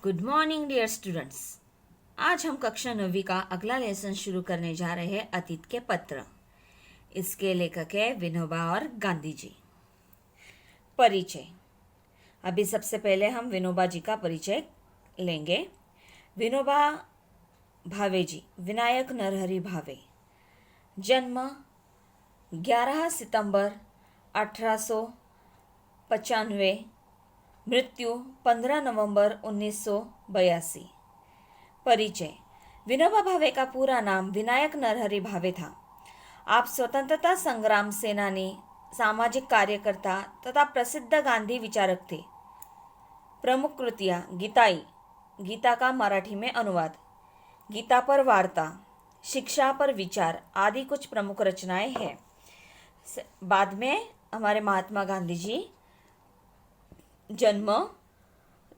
Good morning dear students. आज हम कक्षा 9वीं का अगला लेसन शुरू करने जा रहे हैं अतीत के पत्र। इसके लेखक है विनोबा और गांधी जी। परिचय। अभी सबसे पहले हम विनोबा जी का परिचय लेंगे। विनोबा भावे जी विनायक नरहरि भावे, जन्म 11 सितंबर 1895, मृत्यु 15 नवंबर 1982। परिचय। विनोबा भावे का पूरा नाम विनायक नरहरि भावे था। आप स्वतंत्रता संग्राम सेनानी, सामाजिक कार्यकर्ता तथा प्रसिद्ध गांधी विचारक थे। प्रमुख कृतियाँ: गीताई, गीता का मराठी में अनुवाद, गीता पर वार्ता, शिक्षा पर विचार आदि कुछ प्रमुख रचनाएं हैं। बाद में हमारे महात्मा गांधी जी, जन्म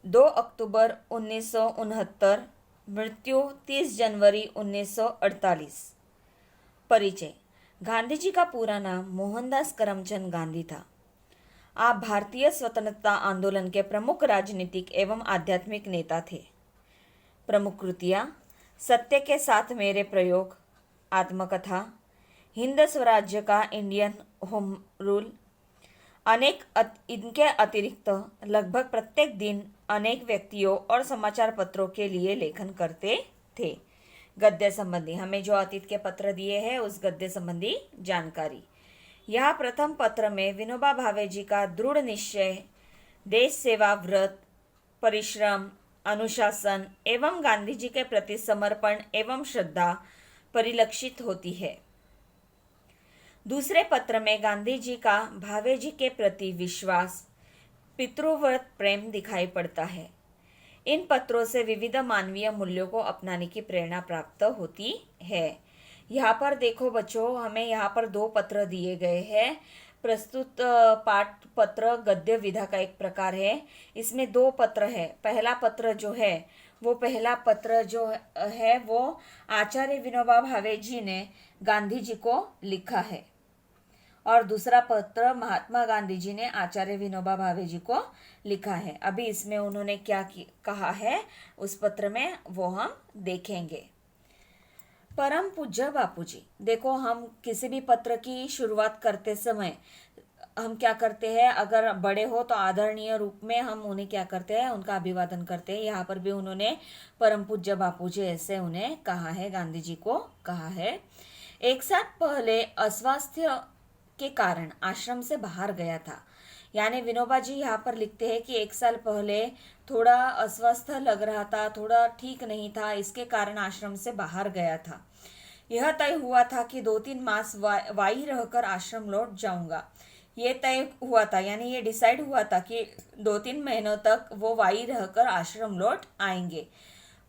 2 अक्टूबर 1969, मृत्यु 30 जनवरी 1948। परिचय। गांधी जी का पूरा नाम मोहनदास करमचंद गांधी था। आप भारतीय स्वतंत्रता आंदोलन के प्रमुख राजनीतिक एवं आध्यात्मिक नेता थे। प्रमुख कृतियाँ: सत्य के साथ मेरे प्रयोग, आत्मकथा, हिंद स्वराज्य का इंडियन होम रूल। इनके अतिरिक्त लगभग प्रत्येक दिन अनेक व्यक्तियों और समाचार पत्रों के लिए लेखन करते थे। गद्य संबंधी, हमें जो अतीत के पत्र दिए हैं उस गद्य संबंधी जानकारी। यह प्रथम पत्र में विनोबा भावे जी का दृढ़ निश्चय, देश सेवा व्रत, परिश्रम, अनुशासन एवं गांधी जी के प्रति समर्पण एवं श्रद्धा परिलक्षित होती है। दूसरे पत्र में गांधी जी का भावे जी के प्रति विश्वास, पितृव्रत प्रेम दिखाई पड़ता है। इन पत्रों से विविध मानवीय मूल्यों को अपनाने की प्रेरणा प्राप्त होती है। यहाँ पर देखो बच्चों, हमें यहाँ पर 2 पत्र दिए गए हैं। प्रस्तुत पाठ पत्र गद्य विधा का एक प्रकार है। इसमें 2 पत्र है। पहला पत्र जो है वो आचार्य विनोबा भावे जी ने गांधी जी को लिखा है और दूसरा पत्र महात्मा गांधी जी ने आचार्य विनोबा भावे जी को लिखा है। अभी इसमें उन्होंने क्या कहा है उस पत्र में वो हम देखेंगे। परम पूज्य बापू जी। देखो, हम किसी भी पत्र की शुरुआत करते समय हम क्या करते हैं, अगर बड़े हो तो आदरणीय रूप में हम उन्हें क्या करते हैं, उनका अभिवादन करते हैं। यहाँ पर भी उन्होंने परम पूज्य बापू जी ऐसे उन्हें कहा है, गांधी जी को कहा है। एक साल पहले अस्वास्थ्य के कारण आश्रम से बाहर गया था। यानी विनोबा जी यहाँ पर लिखते हैं कि 1 साल पहले थोड़ा अस्वस्थ लग रहा था, थोड़ा ठीक नहीं था, इसके कारण आश्रम से बाहर गया था। यह तय हुआ था कि 2-3 मास वाई रहकर आश्रम लौट जाऊंगा। ये तय हुआ था, यानी ये डिसाइड हुआ था कि 2-3 महीनों तक वो वाई रहकर आश्रम लौट आएंगे।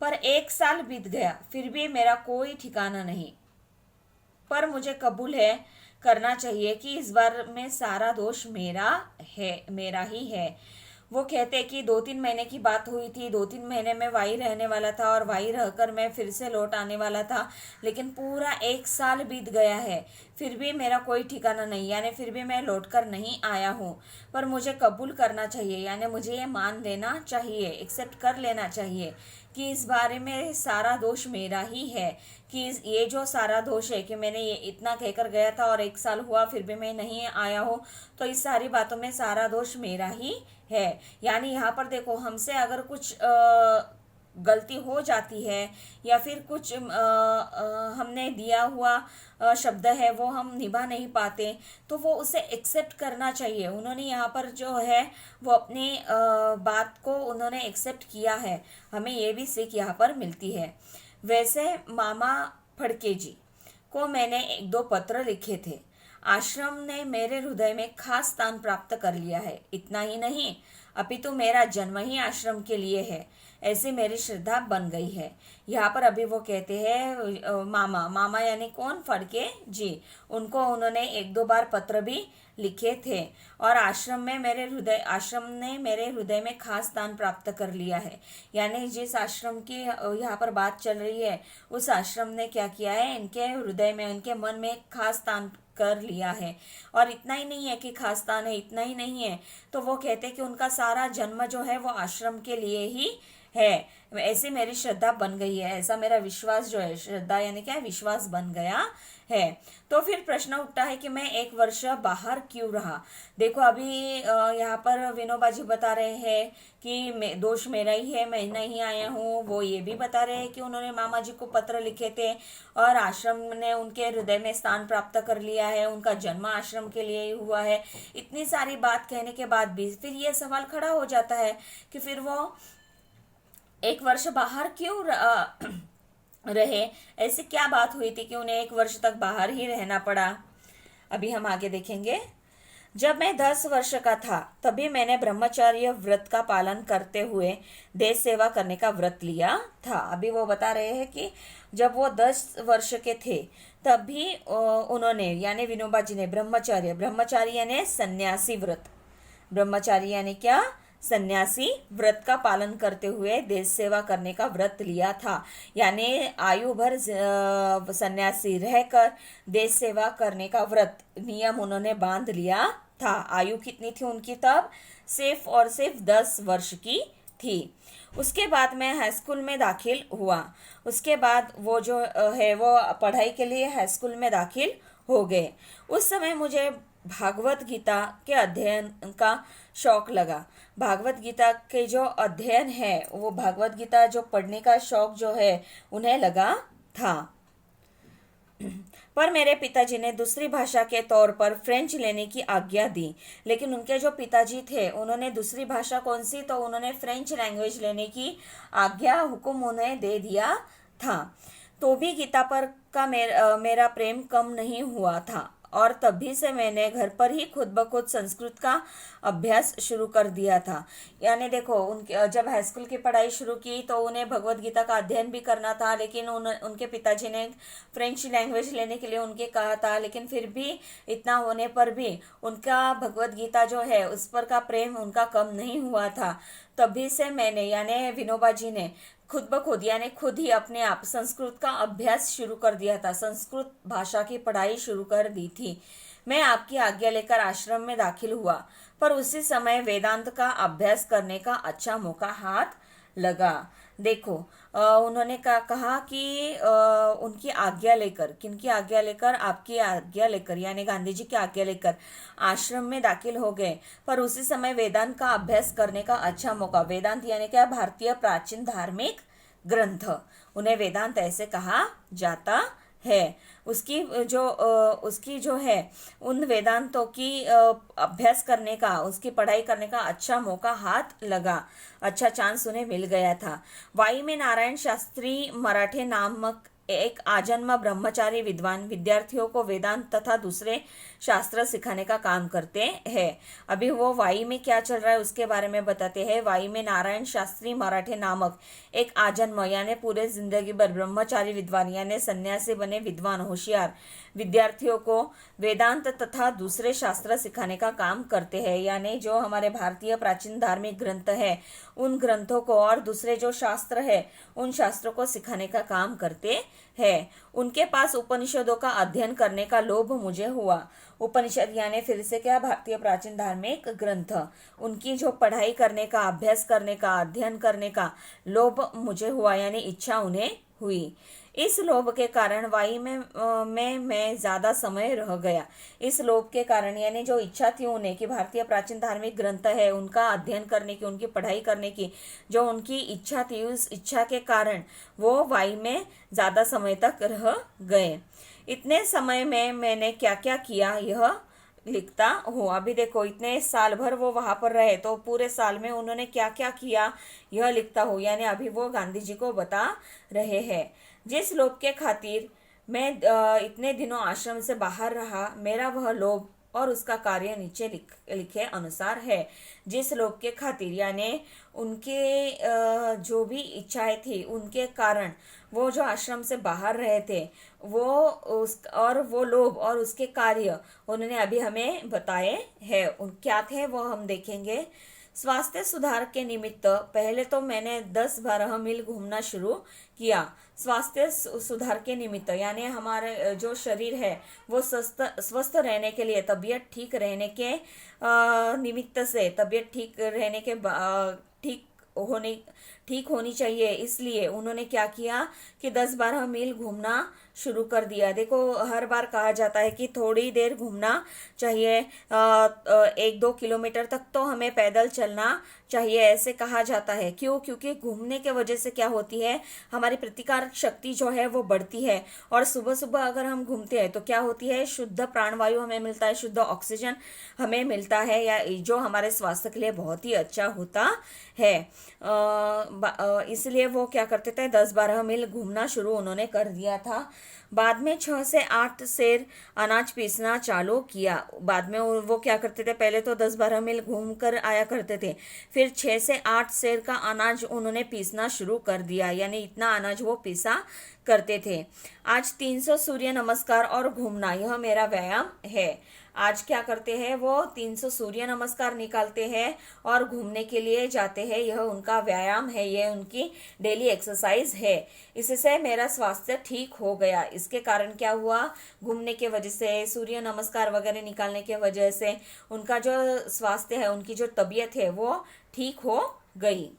पर 1 साल बीत गया, फिर भी मेरा कोई ठिकाना नहीं। पर मुझे कबूल है करना चाहिए कि इस बार में सारा दोष मेरा ही है। वो कहते कि 2-3 महीने की बात हुई थी, 2-3 महीने में वहीं रहने वाला था और वहीं रहकर मैं फिर से लौट आने वाला था, लेकिन पूरा 1 साल बीत गया है, फिर भी मेरा कोई ठिकाना नहीं, यानी फिर भी मैं लौट कर नहीं आया हूँ। पर मुझे कबूल करना चाहिए, यानी मुझे ये मान लेना चाहिए, एक्सेप्ट कर लेना चाहिए कि इस बारे में सारा दोष मेरा ही है, कि ये जो सारा दोष है कि मैंने ये इतना कहकर गया था और 1 साल हुआ फिर भी मैं नहीं आया हूँ, तो इस सारी बातों में सारा दोष मेरा ही है। यानी यहाँ पर देखो, हमसे अगर कुछ गलती हो जाती है या फिर कुछ हमने दिया हुआ शब्द है वो हम निभा नहीं पाते, तो वो उसे एक्सेप्ट करना चाहिए। उन्होंने यहाँ पर जो है वो अपनी बात को उन्होंने एक्सेप्ट किया है। हमें ये भी सीख यहाँ पर मिलती है। वैसे मामा फड़के जी को मैंने 1-2 पत्र लिखे थे। आश्रम ने मेरे हृदय में खास स्थान प्राप्त कर लिया है। इतना ही नहीं, अपितु मेरा जन्म ही आश्रम के लिए है, ऐसी मेरी श्रद्धा बन गई है। यहाँ पर अभी वो कहते हैं मामा यानी कौन, फड़के जी, उनको उन्होंने 1-2 बार पत्र भी लिखे थे और आश्रम ने मेरे हृदय में खास स्थान प्राप्त कर लिया है। यानी जिस आश्रम की यहाँ पर बात चल रही है उस आश्रम ने क्या किया है, इनके हृदय में, इनके मन में खास स्थान कर लिया है। और इतना ही नहीं है कि खास स्थान है, इतना ही नहीं है, तो वो कहते हैं कि उनका सारा जन्म जो है वो आश्रम के लिए ही है, ऐसी मेरी श्रद्धा बन गई है, ऐसा मेरा विश्वास जो है, श्रद्धा यानी क्या है, विश्वास बन गया है। तो फिर प्रश्न उठता है कि मैं 1 वर्ष बाहर क्यों रहा। देखो अभी यहाँ पर विनोबा जी बता रहे हैं कि दोष मेरा ही है, मैं नहीं आया हूँ। वो ये भी बता रहे हैं कि उन्होंने मामा जी को पत्र लिखे थे और आश्रम ने उनके हृदय में स्थान प्राप्त कर लिया है, उनका जन्म आश्रम के लिए ही हुआ है। इतनी सारी बात कहने के बाद भी फिर ये सवाल खड़ा हो जाता है कि फिर वो 1 वर्ष बाहर क्यों रहे, ऐसी क्या बात हुई थी कि उन्हें 1 वर्ष तक बाहर ही रहना पड़ा। अभी हम आगे देखेंगे। जब मैं 10 वर्ष का था तभी मैंने ब्रह्मचर्य व्रत का पालन करते हुए देश सेवा करने का व्रत लिया था। अभी वो बता रहे हैं कि जब वो 10 वर्ष के थे तभी उन्होंने यानी विनोबा जी ने ब्रह्मचारी यानी सन्यासी व्रत, ब्रह्मचारी यानी क्या, सन्यासी व्रत का पालन करते हुए देश सेवा करने का व्रत लिया था। यानी आयु भर सन्यासी रहकर देश सेवा करने का व्रत नियम उन्होंने बांध लिया था। आयु कितनी थी उनकी तब, सिर्फ और सिर्फ 10 वर्ष की थी। उसके बाद मैं हाई स्कूल में दाखिल हुआ। उसके बाद वो जो है वो पढ़ाई के लिए हाई स्कूल में दाखिल हो गए। उस समय मुझे भागवत गीता के अध्ययन का शौक लगा। भागवत गीता के जो अध्ययन है, वो भागवत गीता जो पढ़ने का शौक जो है उन्हें लगा था। पर मेरे पिताजी ने दूसरी भाषा के तौर पर फ्रेंच लेने की आज्ञा दी। लेकिन उनके जो पिताजी थे उन्होंने दूसरी भाषा कौन सी, तो उन्होंने फ्रेंच लैंग्वेज लेने की आज्ञा, हुक्म उन्हें दे दिया था। तो भी गीता पर का मेरा प्रेम कम नहीं हुआ था और तभी से मैंने घर पर ही खुद ब खुद संस्कृत का अभ्यास शुरू कर दिया था। यानी देखो उनके जब हाई स्कूल की पढ़ाई शुरू की तो उन्हें भगवत गीता का अध्ययन भी करना था, लेकिन उनके पिताजी ने फ्रेंच लैंग्वेज लेने के लिए उनके कहा था। लेकिन फिर भी इतना होने पर भी उनका भगवत गीता जो है उस पर का प्रेम उनका कम नहीं हुआ था। तभी से मैंने यानी विनोबा जी ने खुद ब खुद यानी खुद ही अपने आप संस्कृत का अभ्यास शुरू कर दिया था, संस्कृत भाषा की पढ़ाई शुरू कर दी थी। मैं आपकी आज्ञा लेकर आश्रम में दाखिल हुआ, पर उसी समय वेदांत का अभ्यास करने का अच्छा मौका हाथ लगा। देखो उन्होंने कहा कि उनकी आज्ञा लेकर, किनकी आज्ञा लेकर, आपकी आज्ञा लेकर यानी गांधी जी की आज्ञा लेकर आश्रम में दाखिल हो गए, पर उसी समय वेदांत का अभ्यास करने का अच्छा मौका। वेदांत यानी क्या, भारतीय प्राचीन धार्मिक ग्रंथ, उन्हें वेदांत ऐसे कहा जाता है। उसकी जो है उन वेदांतों की अभ्यास करने का, उसकी पढ़ाई करने का अच्छा मौका हाथ लगा, अच्छा चांस उन्हें मिल गया था। वाई में नारायण शास्त्री मराठे नामक एक आजन्म ब्रह्मचारी विद्वान विद्यार्थियों को वेदांत तथा दूसरे शास्त्र सिखाने का काम करते हैं। अभी वो वाई में क्या चल रहा है उसके बारे में बताते हैं। वाई में नारायण शास्त्री मराठे नामक एक आजन्म यानी पूरे जिंदगी भर ब्रह्मचारी विद्वान यानी सन्यासी बने विद्वान होशियार विद्यार्थियों को वेदांत तथा दूसरे शास्त्र सिखाने का काम करते हैं। यानी जो हमारे भारतीय प्राचीन धार्मिक ग्रंथ है उन ग्रंथों को और दूसरे जो शास्त्र है उन शास्त्रों को सिखाने का काम करते हैं। उनके पास उपनिषदों का अध्ययन करने का लोभ मुझे हुआ। उपनिषद यानी फिर से क्या, भारतीय प्राचीन धार्मिक ग्रंथ, उनकी जो पढ़ाई करने का, अभ्यास करने का, अध्ययन करने का लोभ मुझे हुआ यानी इच्छा उन्हें हुई। इस लोभ के कारण वाई में मैं ज्यादा समय रह गया। इस लोभ के कारण यानी जो इच्छा थी उन्हें कि भारतीय प्राचीन धार्मिक ग्रंथ है उनका अध्ययन करने की, उनकी पढ़ाई करने की जो उनकी इच्छा थी, उस इच्छा के कारण वो वाई में ज्यादा समय तक रह गए। इतने समय में मैंने क्या क्या किया यह लिखता हूँ। अभी देखो इतने साल भर वो वहां पर रहे तो पूरे साल में उन्होंने क्या क्या किया यह लिखता हूँ। यानी अभी वो गांधी जी को बता रहे हैं। जिस लोभ के खातिर मैं इतने दिनों आश्रम से बाहर रहा, मेरा वह लोभ और उसका कार्य नीचे लिखे अनुसार है। जिस लोभ के खातिर यानी उनके जो भी इच्छाएं थी उनके कारण वो जो आश्रम से बाहर रहे थे वो लोभ और उसके कार्य उन्होंने अभी हमें बताए हैं। क्या थे वो हम देखेंगे। स्वास्थ्य सुधार के निमित्त पहले तो मैंने 10-12 मील घूमना शुरू किया। स्वास्थ्य सुधार के निमित्त यानी हमारे जो शरीर है वो स्वस्थ रहने के लिए, तबीयत ठीक रहने के निमित्त से, तबीयत ठीक रहने के ठीक होनी चाहिए, इसलिए उन्होंने क्या किया कि 10-12 मील घूमना शुरू कर दिया। देखो, हर बार कहा जाता है कि थोड़ी देर घूमना चाहिए, 1-2 किलोमीटर तक तो हमें पैदल चलना चाहिए, ऐसे कहा जाता है। क्यों? क्योंकि घूमने के वजह से क्या होती है, हमारी प्रतिकारक शक्ति जो है वो बढ़ती है। और सुबह सुबह अगर हम घूमते हैं तो क्या होती है, शुद्ध प्राणवायु हमें मिलता है, शुद्ध ऑक्सीजन हमें मिलता है, या जो हमारे स्वास्थ्य के लिए बहुत ही अच्छा होता है। इसलिए वो क्या करते थे, 10-12 मील घूमना शुरू उन्होंने कर दिया था। बाद में 6 से 8 सेर अनाज पीसना चालू किया। बाद में वो क्या करते थे, पहले तो 10-12 मील घूम कर आया करते थे, फिर 6 से 8 सेर का अनाज उन्होंने पीसना शुरू कर दिया, यानी इतना अनाज वो पीसा करते थे। आज 300 सूर्य नमस्कार और घूमना, यह मेरा व्यायाम है। आज क्या करते हैं, वो 300 सूर्य नमस्कार निकालते हैं और घूमने के लिए जाते हैं, यह उनका व्यायाम है, यह उनकी डेली एक्सरसाइज है। इससे मेरा स्वास्थ्य ठीक हो गया। इसके कारण क्या हुआ, घूमने के वजह से, सूर्य नमस्कार वगैरह निकालने के वजह से उनका जो स्वास्थ्य है, उनकी जो तबीयत है वो ठीक हो गई।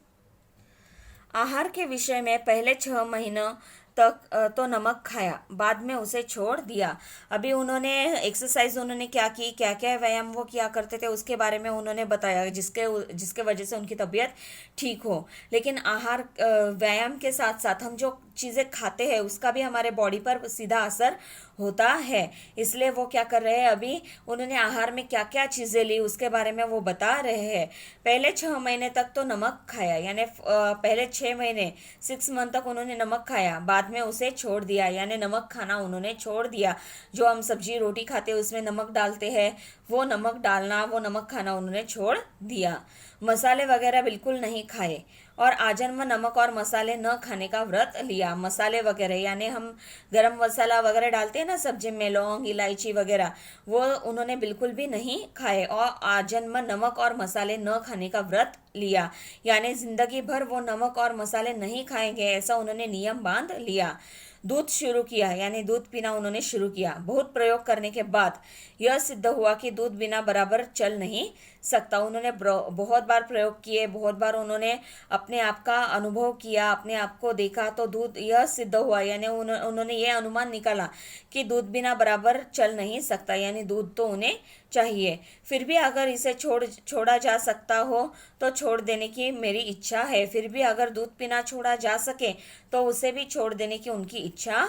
आहार के विषय में पहले 6 महीनों तक तो नमक खाया, बाद में उसे छोड़ दिया। अभी उन्होंने एक्सरसाइज उन्होंने क्या की, क्या क्या व्यायाम वो किया करते थे, उसके बारे में उन्होंने बताया, जिसके वजह से उनकी तबीयत ठीक हो। लेकिन आहार व्यायाम के साथ साथ हम जो चीज़ें खाते हैं उसका भी हमारे बॉडी पर सीधा असर होता है। इसलिए वो क्या कर रहे हैं, अभी उन्होंने आहार में क्या क्या चीज़ें ली उसके बारे में वो बता रहे हैं। पहले 6 महीने तक तो नमक खाया, यानी पहले 6 महीने 6 मंथ तक उन्होंने नमक खाया, बाद में उसे छोड़ दिया, यानी नमक खाना उन्होंने छोड़ दिया। जो हम सब्जी रोटी खाते हैं उसमें नमक डालते हैं, वो नमक डालना, वो नमक खाना उन्होंने छोड़ दिया। मसाले वगैरह बिल्कुल नहीं खाए और आजन्म नमक और मसाले न खाने का व्रत लिया। मसाले वगैरह यानी हम गरम मसाला वगैरह डालते हैं ना सब्जी में, लौंग इलायची वगैरह, वो उन्होंने बिल्कुल भी नहीं खाए और आजन्म नमक और मसाले न खाने का व्रत लिया, यानी जिंदगी भर वो नमक और मसाले नहीं खाएंगे, ऐसा उन्होंने नियम बांध लिया। दूध शुरू किया, यानी दूध पीना उन्होंने शुरू किया। बहुत प्रयोग करने के बाद यह सिद्ध हुआ कि दूध बिना बराबर चल नहीं सकता। उन्होंने बहुत बार प्रयोग किए, बहुत बार उन्होंने अपने आप का अनुभव किया, अपने आप को देखा, तो दूध यह सिद्ध हुआ, यानी उन्होंने ये अनुमान निकाला कि दूध बिना बराबर चल नहीं सकता, यानी दूध तो उन्हें चाहिए। फिर भी अगर इसे छोड़ा जा सकता हो तो छोड़ देने की मेरी इच्छा है। फिर भी अगर दूध पीना छोड़ा जा सके तो उसे भी छोड़ देने की उनकी इच्छा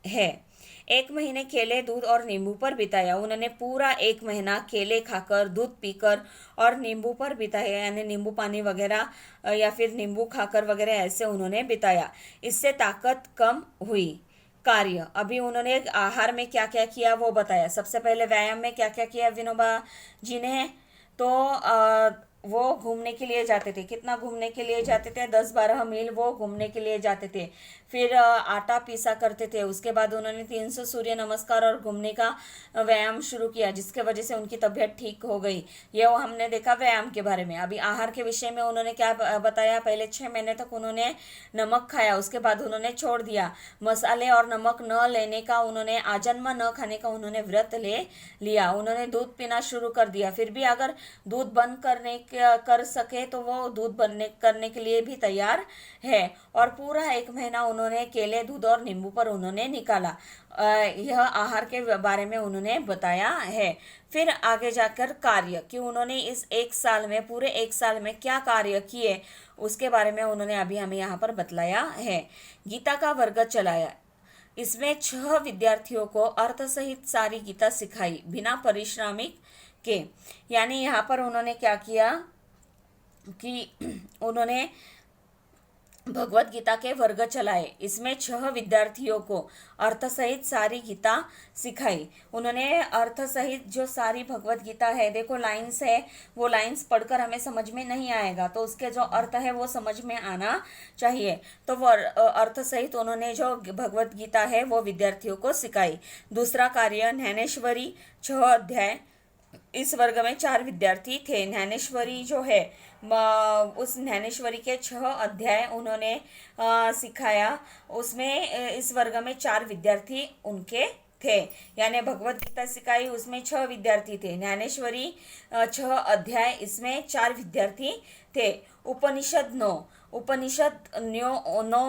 है। 1 महीने केले, दूध और नींबू पर बिताया। उन्होंने पूरा 1 महीना केले खाकर, दूध पीकर और नींबू पर बिताया, यानी नींबू पानी वगैरह या फिर नींबू खाकर वगैरह ऐसे उन्होंने बिताया। इससे ताकत कम हुई। कार्य, अभी उन्होंने आहार में क्या क्या किया वो बताया। सबसे पहले व्यायाम में क्या क्या किया विनोबा जी ने, तो वो घूमने के लिए जाते थे। कितना घूमने के लिए जाते थे, 10-12 मील वो घूमने के लिए जाते थे। फिर आटा पीसा करते थे। उसके बाद उन्होंने 300 सूर्य नमस्कार और घूमने का व्यायाम शुरू किया, जिसके वजह से उनकी तबीयत ठीक हो गई। ये हमने देखा व्यायाम के बारे में। अभी आहार के विषय में उन्होंने क्या बताया, पहले 6 महीने तक उन्होंने नमक खाया, उसके बाद उन्होंने छोड़ दिया। मसाले और नमक न लेने का उन्होंने, आजन्म न खाने का उन्होंने व्रत ले लिया। उन्होंने दूध पीना शुरू कर दिया। फिर भी अगर दूध बंद कर सके तो वो दूध करने के लिए भी तैयार है। और पूरा 1 महीना उन्होंने केले, दूध और नींबू पर उन्होंने निकाला। यह आहार के बारे में उन्होंने बताया है। फिर आगे जाकर कार्य, कि उन्होंने इस 1 साल में, पूरे 1 साल में क्या कार्य किए उसके बारे में उन्होंने अभी हमें यहाँ पर बतलाया है। गीता का वर्ग चलाया। इसमें 6 विद्यार्थियों को अर्थ सहित सारी गीता सिखाई बिना परिश्रमिक के। यानी यहाँ पर उन्होंने क्या किया कि उन्होंने भगवत गीता के वर्ग चलाए। इसमें 6 विद्यार्थियों को अर्थ सहित सारी गीता सिखाई। उन्होंने अर्थ सहित जो सारी भगवत गीता है, देखो लाइन्स है, वो लाइन्स पढ़कर हमें समझ में नहीं आएगा, तो उसके जो अर्थ है वो समझ में आना चाहिए। तो वो अर्थ सहित उन्होंने जो भगवत गीता है वो विद्यार्थियों को सिखाई। दूसरा कार्य, ज्ञानेश्वरी 6 अध्याय। इस वर्ग में 4 विद्यार्थी थे। ज्ञानेश्वरी जो है, उस ज्ञानेश्वरी के 6 अध्याय उन्होंने सिखाया। उसमें इस वर्ग में 4 विद्यार्थी उनके थे, यानी भगवत गीता सिखाई उसमें 6 विद्यार्थी थे। ज्ञानेश्वरी 6 अध्याय, इसमें 4 विद्यार्थी थे। उपनिषद 9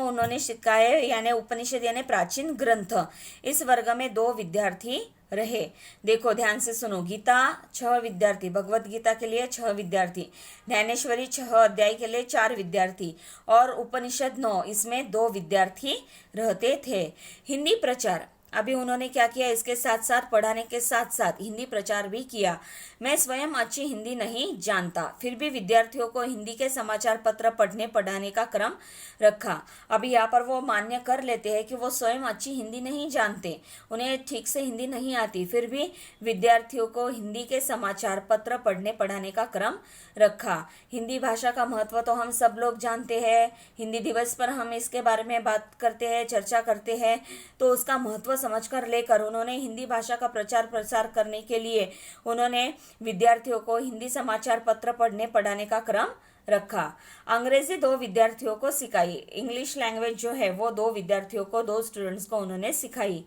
उन्होंने सिखाए, यानी उपनिषद यानी प्राचीन ग्रंथ, इस वर्ग में 2 विद्यार्थी रहे। देखो ध्यान से सुनो, गीता 6 विद्यार्थी, भगवत गीता के लिए 6 विद्यार्थी, ज्ञानेश्वरी 6 अध्याय के लिए 4 विद्यार्थी और उपनिषद 9, इसमें 2 विद्यार्थी रहते थे। हिंदी प्रचार, अभी उन्होंने क्या किया, इसके साथ साथ पढ़ाने के साथ साथ हिंदी प्रचार भी किया। मैं स्वयं अच्छी हिंदी नहीं जानता, फिर भी विद्यार्थियों को हिंदी के समाचार पत्र पढ़ने पढ़ाने का क्रम रखा। अभी यहाँ पर वो मान्य कर लेते हैं कि वो स्वयं अच्छी हिंदी नहीं जानते, उन्हें ठीक से हिंदी नहीं आती, फिर भी विद्यार्थियों को हिंदी के समाचार पत्र पढ़ने पढ़ाने का क्रम रखा। हिंदी भाषा का महत्व तो हम सब लोग जानते हैं, हिंदी दिवस पर हम इसके बारे में बात करते हैं, चर्चा करते हैं, तो उसका महत्व समझकर लेकर उन्होंने हिंदी भाषा का प्रचार प्रसार करने के लिए उन्होंने विद्यार्थियों को हिंदी समाचार पत्र पढ़ने पढ़ाने का क्रम रखा। अंग्रेजी 2 विद्यार्थियों को सिखाई, इंग्लिश लैंग्वेज जो है वो 2 विद्यार्थियों को, 2 स्टूडेंट्स को उन्होंने सिखाई।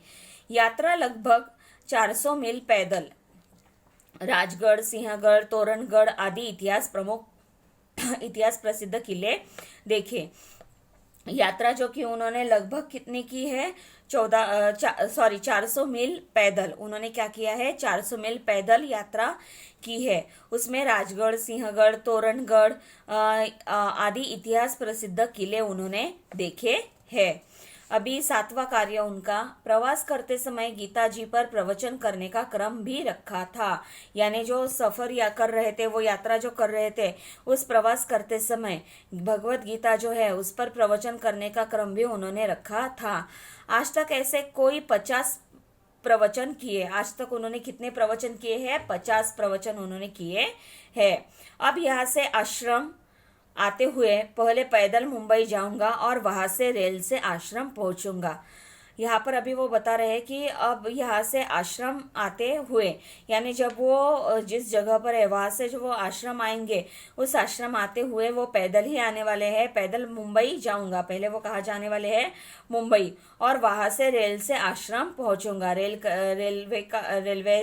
यात्रा लगभग 400 मील पैदल, राजगढ़, सिंहगढ़, तोरणगढ़ आदि इतिहास प्रसिद्ध किले देखे। यात्रा जो कि उन्होंने लगभग कितनी की है, 400 मील पैदल, उन्होंने क्या किया है, 400 मील पैदल यात्रा की है। उसमें राजगढ़, सिंहगढ़, तोरणगढ़ आदि इतिहास प्रसिद्ध किले उन्होंने देखे हैं। अभी 7वां कार्य उनका, प्रवास करते समय गीता जी पर प्रवचन करने का क्रम भी रखा था, यानी जो सफर या कर रहे थे, वो यात्रा जो कर रहे थे, उस प्रवास करते समय भगवत गीता जो है उस पर प्रवचन करने का क्रम भी उन्होंने रखा था। आज तक ऐसे कोई 50 प्रवचन किए, आज तक उन्होंने कितने प्रवचन किए हैं, 50 प्रवचन उन्होंने किए हैं। अब यहाँ से आश्रम आते हुए पहले पैदल मुंबई जाऊंगा और वहां से रेल से आश्रम पहुंचूंगा। यहाँ पर अभी वो बता रहे हैं कि अब यहाँ से आश्रम आते हुए, यानी जब वो जिस जगह पर है वहां से जो वो आश्रम आएंगे, उस आश्रम आते हुए वो पैदल ही आने वाले हैं, पैदल मुंबई जाऊंगा, पहले वो कहाँ जाने वाले हैं, मुंबई, और वहां से रेल से आश्रम पहुंचूंगा। रेलवे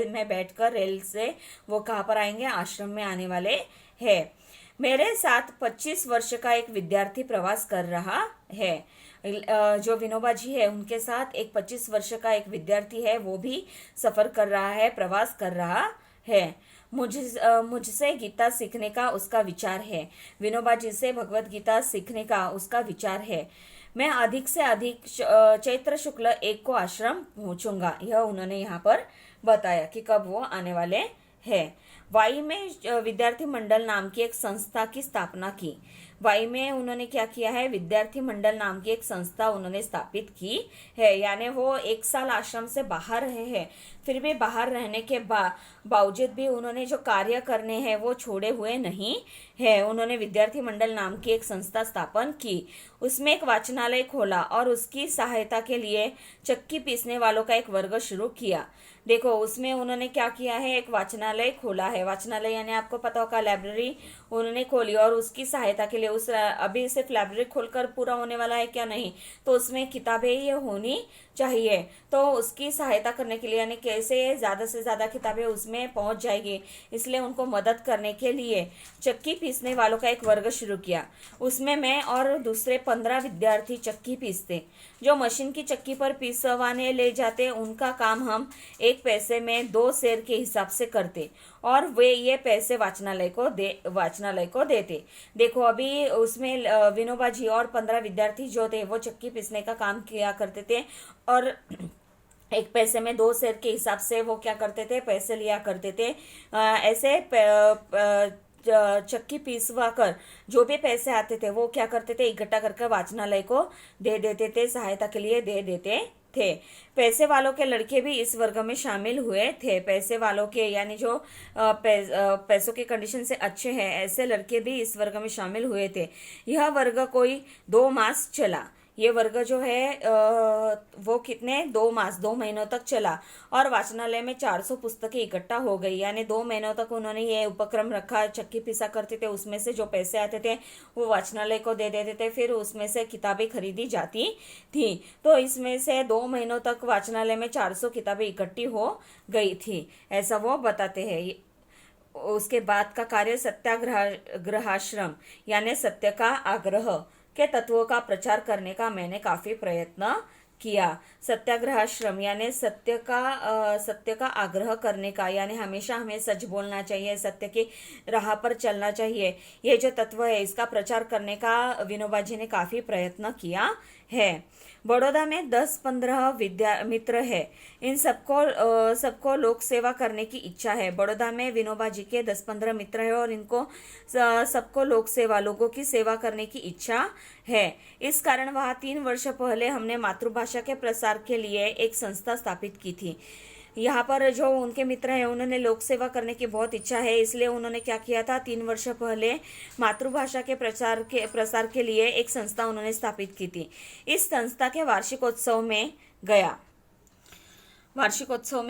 में बैठकर रेल से वो कहाँ पर आएंगे, आश्रम में आने वाले हैं। मेरे साथ 25 वर्ष का एक विद्यार्थी प्रवास कर रहा है। जो विनोबा जी है उनके साथ एक 25 वर्ष का एक विद्यार्थी है, वो भी सफर कर रहा है, प्रवास कर रहा है। मुझसे गीता सीखने का उसका विचार है। विनोबा जी से भगवत गीता सीखने का उसका विचार है। मैं अधिक से अधिक चैत्र शुक्ल 1 को आश्रम पहुंचूंगा। यह उन्होंने यहाँ पर बताया कि कब वो आने वाले हैं। वाई में विद्यार्थी मंडल नाम की एक संस्था की स्थापना की। वाई में उन्होंने क्या किया है, विद्यार्थी मंडल नाम की एक संस्था उन्होंने स्थापित की है, यानी वो 1 साल आश्रम से बाहर रहे हैं, फिर भी बाहर रहने के बावजूद भी उन्होंने जो कार्य करने हैं वो छोड़े हुए नहीं है। उन्होंने विद्यार्थी मंडल नाम की एक संस्था स्थापन की, उसमें एक वाचनालय खोला और उसकी सहायता के लिए चक्की पीसने वालों का एक वर्ग शुरू किया। देखो उसमें उन्होंने क्या किया है, एक वाचनालय खोला है, वाचनालय यानी आपको पता होगा लाइब्रेरी उन्होंने खोली, और उसकी सहायता के लिए अभी सिर्फ लाइब्रेरी खोलकर पूरा होने वाला है क्या, नहीं, तो उसमें किताबें ये होनी चाहिए, तो उसकी सहायता करने के लिए, यानी कैसे ज़्यादा से ज़्यादा किताबें उसमें पहुंच जाएगी, इसलिए उनको मदद करने के लिए चक्की पीसने वालों का एक वर्ग शुरू किया। उसमें मैं और दूसरे 15 विद्यार्थी चक्की पीसते। जो मशीन की चक्की पर पीसवाने ले जाते उनका काम हम 1 पैसे में 2 शेर के हिसाब से करते और वे ये पैसे वाचनालय को देते। देखो अभी उसमें विनोबा जी और 15 विद्यार्थी जो थे वो चक्की पीसने का काम किया करते थे और 1 पैसे में 2 शेर के हिसाब से वो क्या करते थे, पैसे लिया करते थे। ऐसे चक्की पीसवा कर जो भी पैसे आते थे वो क्या करते थे, इकट्ठा करके वाचनालय को दे देते थे, सहायता के लिए दे देते थे। पैसे वालों के लड़के भी इस वर्ग में शामिल हुए थे। पैसे वालों के यानी जो पैसों के कंडीशन से अच्छे हैं ऐसे लड़के भी इस वर्ग में शामिल हुए थे। यह वर्ग कोई 2 मास चला। ये वर्ग जो है वो कितने 2 महीनों तक चला और वाचनालय में 400 पुस्तकें इकट्ठा हो गई। यानी 2 महीनों तक उन्होंने ये उपक्रम रखा। चक्की पिसा करते थे, उसमें से जो पैसे आते थे वो वाचनालय को दे देते थे, फिर उसमें से किताबें खरीदी जाती थी। तो इसमें से 2 महीनों तक वाचनालय में 400 किताबें इकट्ठी हो गई थी, ऐसा वो बताते हैं। उसके बाद का कार्य सत्याग्रहाश्रम यानी सत्य का आग्रह के तत्वों का प्रचार करने का मैंने काफी प्रयत्न किया। सत्याग्रहाश्रम यानी सत्य का आग्रह करने का, यानी हमेशा हमें सच बोलना चाहिए, सत्य की राह पर चलना चाहिए, ये जो तत्व है इसका प्रचार करने का विनोबा जी ने काफी प्रयत्न किया है। बड़ौदा में 10-15 विद्या मित्र है। इन सबको लोक सेवा करने की इच्छा है। बड़ौदा में विनोबा जी के 10-15 मित्र है और इनको सबको लोगों की सेवा करने की इच्छा है। इस कारण वहाँ 3 वर्ष पहले हमने मातृभाषा के प्रसार के लिए एक संस्था स्थापित की थी। यहाँ पर जो उनके मित्र हैं उन्होंने लोक सेवा करने की बहुत इच्छा है, इसलिए उन्होंने क्या किया था, 3 वर्ष पहले मातृभाषा के प्रसार के लिए एक संस्था उन्होंने स्थापित की थी। इस संस्था के वार्षिकोत्सव में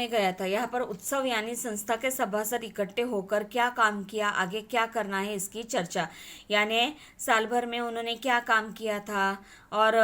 गया था। यहाँ पर उत्सव यानी संस्था के सभासद इकट्ठे होकर क्या काम किया, आगे क्या करना है इसकी चर्चा, यानी साल भर में उन्होंने क्या काम किया था और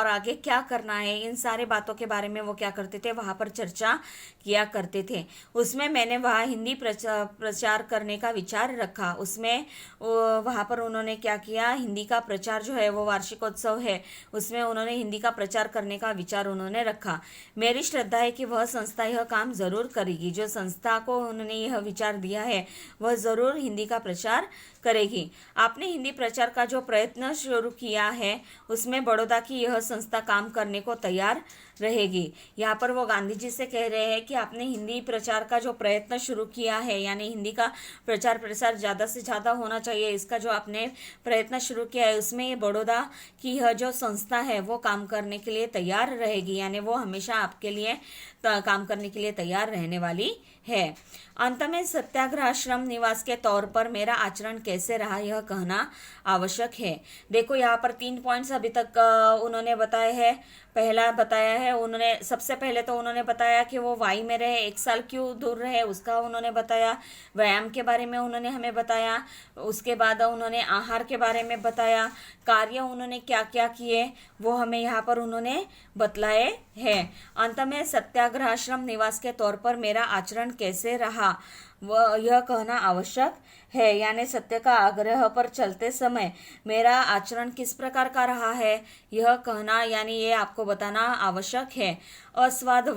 आगे क्या करना है, इन सारे बातों के बारे में वो क्या करते थे, वहाँ पर चर्चा किया करते थे। उसमें मैंने वहाँ हिंदी प्रचार करने का विचार रखा। उसमें वहाँ पर उन्होंने क्या किया, हिंदी का प्रचार जो है वो वार्षिकोत्सव है, उसमें उन्होंने हिंदी का प्रचार करने का विचार उन्होंने रखा। मेरी श्रद्धा है कि वह संस्था यह काम जरूर करेगी। जो संस्था को उन्होंने यह विचार दिया है वह जरूर हिंदी का प्रचार करेगी। आपने हिंदी प्रचार का जो प्रयत्न शुरू किया है उसमें बड़ौदा की यह संस्था काम करने को तैयार रहेगी। यहाँ पर वो गांधी जी से कह रहे हैं कि आपने हिंदी प्रचार का जो प्रयत्न शुरू किया है, यानी हिंदी का प्रचार प्रसार ज़्यादा से ज़्यादा होना चाहिए, इसका जो आपने प्रयत्न शुरू किया है उसमें ये बड़ौदा की यह जो संस्था है वो काम करने के लिए तैयार रहेगी, यानी वो हमेशा आपके लिए काम करने के लिए तैयार रहने वाली है। अंत में सत्याग्रहाश्रम निवास के तौर पर मेरा आचरण कैसे रहा यह कहना आवश्यक है। देखो यहाँ पर 3 पॉइंट्स अभी तक उन्होंने बताए हैं। पहला बताया है उन्होंने, सबसे पहले तो उन्होंने बताया कि वो वाई में रहे, 1 साल क्यों दूर रहे उसका उन्होंने बताया। व्यायाम के बारे में उन्होंने हमें बताया। उसके बाद उन्होंने आहार के बारे में बताया। कार्य उन्होंने क्या क्या किए वो हमें यहाँ पर उन्होंने बतलाए हैं। अंत में सत्याग्रहाश्रम निवास के तौर पर मेरा आचरण कैसे रहा वह यह कहना आवश्यक है, यानी सत्य का आग्रह पर चलते समय मेरा आचरण किस प्रकार का रहा है यह कहना, यानी ये आपको बताना आवश्यक है। अस्वाद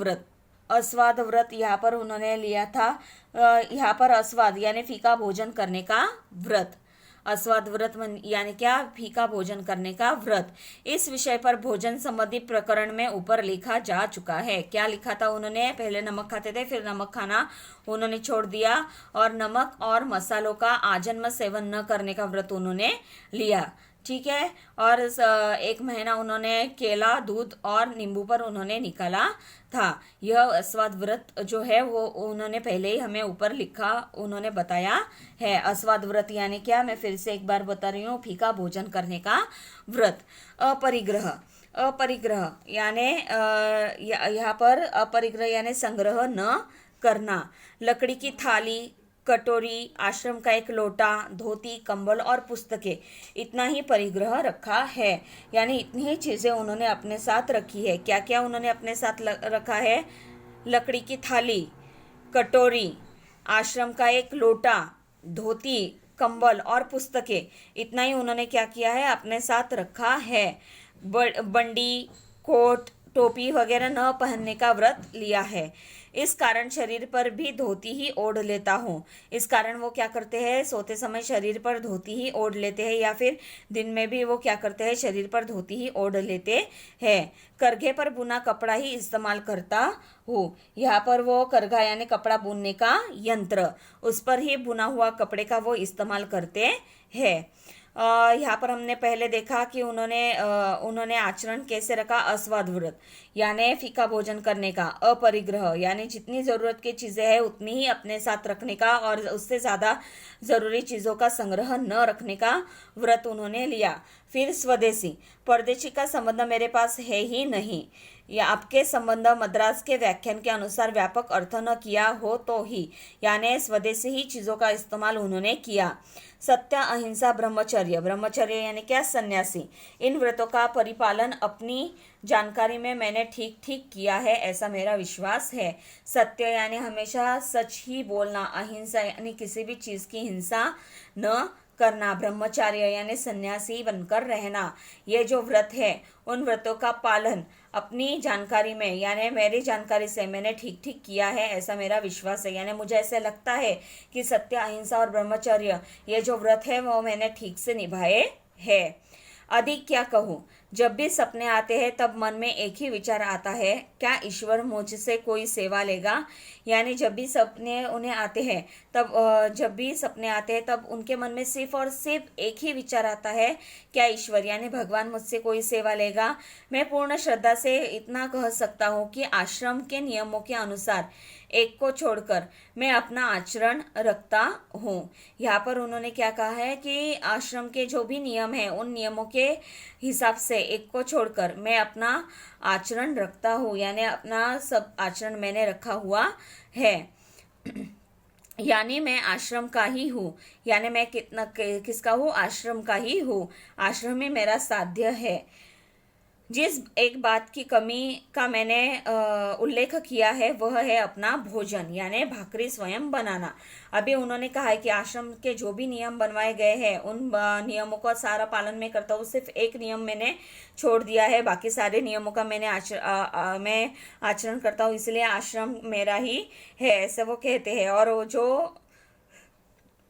व्रत यहाँ पर उन्होंने लिया था। यहाँ पर अस्वाद यानी फीका भोजन करने का व्रत, अस्वाद व्रत यानी क्या, फीका भोजन करने का व्रत। इस विषय पर भोजन संबंधी प्रकरण में ऊपर लिखा जा चुका है। क्या लिखा था उन्होंने, पहले नमक खाते थे, फिर नमक खाना उन्होंने छोड़ दिया और नमक और मसालों का आजन्म सेवन न करने का व्रत उन्होंने लिया, ठीक है। और 1 महीना उन्होंने केला, दूध और नींबू पर उन्होंने निकाला था। यह अस्वाद व्रत जो है वो उन्होंने पहले ही हमें ऊपर लिखा उन्होंने बताया है। अस्वाद व्रत यानी क्या, मैं फिर से एक बार बता रही हूँ, फीका भोजन करने का व्रत। अपरिग्रह यानी यहाँ पर अपरिग्रह यानी संग्रह न करना। लकड़ी की थाली, कटोरी, आश्रम का एक लोटा, धोती, कंबल और पुस्तकें, इतना ही परिग्रह रखा है, यानी इतनी ही चीजें उन्होंने अपने साथ रखी है। क्या क्या उन्होंने अपने साथ रखा है, लकड़ी की थाली, कटोरी, आश्रम का एक लोटा, धोती, कंबल और पुस्तकें, इतना ही उन्होंने क्या किया है, अपने साथ रखा है। बंडी, कोट, टोपी वगैरह न पहनने का व्रत लिया है। इस कारण शरीर पर भी धोती ही ओढ़ लेता हूँ। इस कारण वो क्या करते हैं, सोते समय शरीर पर धोती ही ओढ़ लेते हैं, या फिर दिन में भी वो क्या करते हैं, शरीर पर धोती ही ओढ़ लेते हैं। करघे पर बुना कपड़ा ही इस्तेमाल करता हूँ। यहाँ पर वो करघा यानी कपड़ा बुनने का यंत्र, उस पर ही बुना हुआ कपड़े का वो इस्तेमाल करते हैं। यहाँ पर हमने पहले देखा कि उन्होंने आचरण कैसे रखा, अस्वाद व्रत यानी फीका भोजन करने का, अपरिग्रह यानी जितनी जरूरत की चीजें हैं उतनी ही अपने साथ रखने का और उससे ज्यादा जरूरी चीजों का संग्रह न रखने का व्रत उन्होंने लिया। फिर स्वदेशी, परदेशी का संबंध मेरे पास है ही नहीं, या आपके संबंध मद्रास के व्याख्यान के अनुसार व्यापक अर्थ न किया हो तो ही, यानी स्वदेशी ही चीजों का इस्तेमाल उन्होंने किया। सत्य, अहिंसा, ब्रह्मचर्य, ब्रह्मचर्य यानी क्या, सन्यासी, इन व्रतों का परिपालन अपनी जानकारी में मैंने ठीक ठीक किया है, ऐसा मेरा विश्वास है। सत्य यानी हमेशा सच ही बोलना, अहिंसा यानी किसी भी चीज की हिंसा न करना, ब्रह्मचार्य यानी सन्यासी बनकर रहना। ये जो व्रत है उन व्रतों का पालन अपनी जानकारी में यानी मेरी जानकारी से मैंने ठीक ठीक किया है, ऐसा मेरा विश्वास है। यानी मुझे ऐसे लगता है कि सत्य, अहिंसा और ब्रह्मचर्य ये जो व्रत है वो मैंने ठीक से निभाए है। अधिक क्या कहूँ, जब भी सपने आते हैं तब मन में एक ही विचार आता है, क्या ईश्वर मुझसे कोई सेवा लेगा। यानी जब भी सपने उन्हें आते हैं तब उनके मन में सिर्फ और सिर्फ एक ही विचार आता है, क्या ईश्वर यानी भगवान मुझसे कोई सेवा लेगा। मैं पूर्ण श्रद्धा से इतना कह सकता हूँ कि आश्रम के नियमों के अनुसार एक को छोड़कर मैं अपना आचरण रखता हूँ। यहाँ पर उन्होंने क्या कहा है कि आश्रम के जो भी नियम है उन नियमों के हिसाब से एक को छोड़कर मैं अपना आचरण रखता हूँ, यानी अपना सब आचरण मैंने रखा हुआ है। यानी मैं आश्रम का ही हूँ, यानी मैं किसका हूँ, आश्रम का ही हूँ, आश्रम में मेरा साध्य है। जिस एक बात की कमी का मैंने उल्लेख किया है वह है अपना भोजन यानी भाकरी स्वयं बनाना। अभी उन्होंने कहा है कि आश्रम के जो भी नियम बनवाए गए हैं उन नियमों का सारा पालन मैं करता हूँ, सिर्फ एक नियम मैंने छोड़ दिया है, बाकी सारे नियमों का मैं आचरण करता हूँ, इसलिए आश्रम मेरा ही है, ऐसे वो कहते हैं। और जो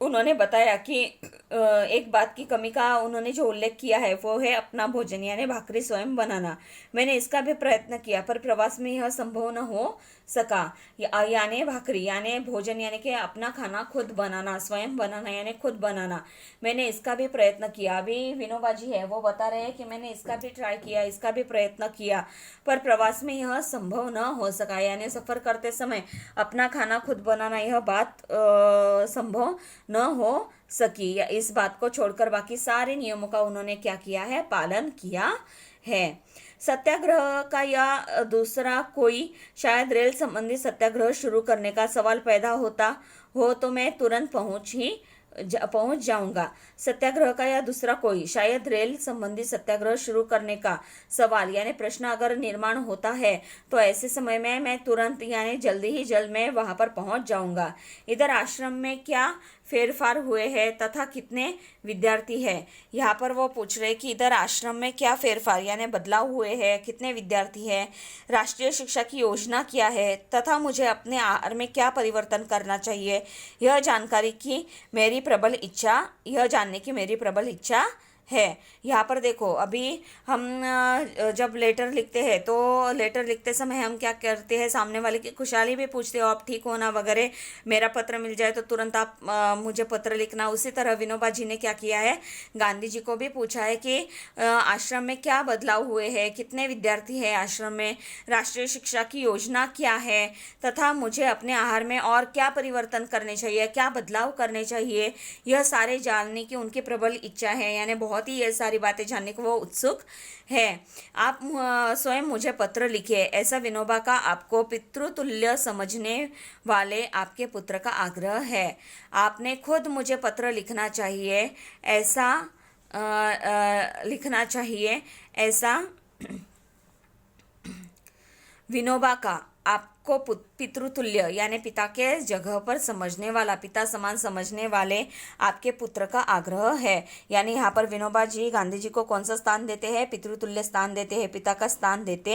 उन्होंने बताया कि एक बात की कमी का उन्होंने जो उल्लेख किया है वो है अपना भोजन यानी भाकरी स्वयं बनाना। मैंने इसका भी प्रयत्न किया पर प्रवास में यह संभव न हो सका। यानी भाकरी यानी भोजन यानी कि अपना खाना खुद बनाना, स्वयं बनाना यानी खुद बनाना। मैंने इसका भी प्रयत्न किया। अभी विनोबा जी है वो बता रहे हैं कि मैंने इसका भी ट्राई किया, इसका भी प्रयत्न किया पर प्रवास में यह संभव न हो सका। यानी सफर करते समय अपना खाना खुद बनाना यह बात संभव न हो सकी। या इस बात को छोड़कर बाकी सारे नियमों का उन्होंने क्या किया है, पालन किया है। सत्याग्रह का या दूसरा कोई शायद रेल संबंधी सत्याग्रह शुरू करने का सवाल पैदा होता हो तो मैं तुरंत पहुंच जाऊंगा। सत्याग्रह का या दूसरा कोई शायद रेल संबंधी सत्याग्रह शुरू करने का सवाल यानी प्रश्न अगर निर्माण होता है तो ऐसे समय में मैं तुरंत यानी जल्दी ही जल्द मैं वहां पर पहुंच जाऊंगा। इधर आश्रम में क्या फेरफार हुए हैं तथा कितने विद्यार्थी हैं। यहाँ पर वो पूछ रहे कि इधर आश्रम में क्या फेरफार यानी बदलाव हुए हैं, कितने विद्यार्थी हैं, राष्ट्रीय शिक्षा की योजना क्या है तथा मुझे अपने आहार में क्या परिवर्तन करना चाहिए, यह जानने की मेरी प्रबल इच्छा है। यहाँ पर देखो अभी हम जब लेटर लिखते हैं तो लेटर लिखते समय हम क्या करते हैं, सामने वाले की खुशहाली भी पूछते हो, आप ठीक हो ना वगैरह, मेरा पत्र मिल जाए तो तुरंत आप मुझे पत्र लिखना। उसी तरह विनोबा जी ने क्या किया है, गांधी जी को भी पूछा है कि आश्रम में क्या बदलाव हुए हैं, कितने विद्यार्थी हैं आश्रम में, राष्ट्रीय शिक्षा की योजना क्या है तथा मुझे अपने आहार में और क्या परिवर्तन करने चाहिए, क्या बदलाव करने चाहिए, यह सारे जानने की उनकी प्रबल इच्छा है। यानी बहुत ही ये सारी बातें जानने को वो उत्सुक है। आप स्वयं मुझे पत्र लिखिए, ऐसा विनोबा का आपको पितृतुल्य समझने वाले आपके पुत्र का आग्रह है। आपने खुद मुझे पत्र लिखना चाहिए, ऐसा विनोबा का आपको पितृतुल्य यानी पिता के जगह पर समझने वाला, पिता समान समझने वाले आपके पुत्र का आग्रह है। यानी यहाँ पर विनोबा जी गांधी जी को कौन सा स्थान देते हैं, पितृतुल्य स्थान देते हैं, पिता का स्थान देते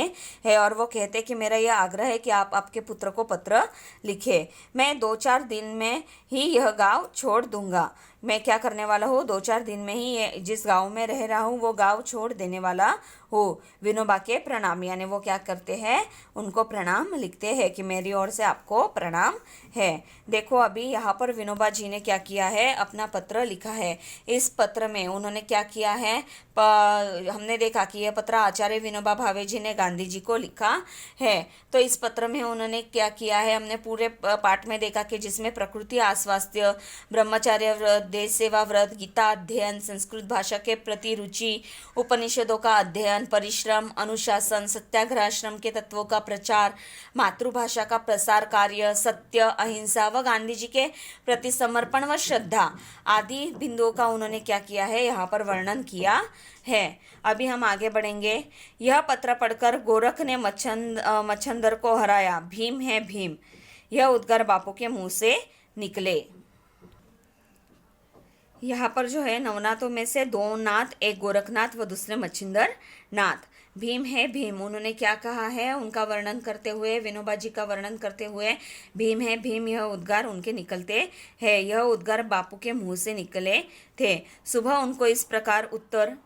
हैं। और वो कहते हैं कि मेरा यह आग्रह है कि आप आपके पुत्र को पत्र लिखे, मैं 2-4 दिन में ही यह गांव छोड़ दूंगा। मैं क्या करने वाला हूँ, 2-4 दिन में ही ये जिस गांव में रह रहा हूँ वो गांव छोड़ देने वाला हूँ। विनोबा के प्रणाम, यानी वो क्या करते हैं, उनको प्रणाम लिखते हैं कि मेरी ओर से आपको प्रणाम है। देखो अभी यहाँ पर विनोबा जी ने क्या किया है, अपना पत्र लिखा है। इस पत्र में उन्होंने क्या किया है, हमने देखा कि यह पत्र आचार्य विनोबा भावे जी ने गांधी जी को लिखा है। तो इस पत्र में उन्होंने क्या किया है, हमने पूरे पाठ में देखा कि जिसमें प्रकृति आस्वास्थ्य, ब्रह्मचर्य व्रत, देश सेवा व्रत, गीता अध्ययन, संस्कृत भाषा के प्रति रुचि, उपनिषदों का अध्ययन, परिश्रम, अनुशासन, सत्याग्रहाश्रम के तत्वों का प्रचार, मातृभाषा का प्रसार कार्य, सत्य, अहिंसा व गांधी जी के प्रति समर्पण व श्रद्धा आदि बिंदुओं का उन्होंने क्या किया है, यहाँ पर वर्णन किया है। अभी हम आगे बढ़ेंगे। यह पत्र पढ़कर गोरख ने मच्छंदर को हराया, भीम है भीम, यह उद्गार बापू के मुंह से निकले। यहाँ पर जो है नवनाथों में से 2 नाथ, एक गोरखनाथ व दूसरे मच्छिंदर नाथ। भीम है भीम, उन्होंने क्या कहा है, उनका वर्णन करते हुए, विनोबा जी का वर्णन करते हुए, भीम है भीम यह उद्गार उनके निकलते हैं। यह उद्गार बापू के मुंह से निकले थे। सुबह उनको इस प्रकार उत्तर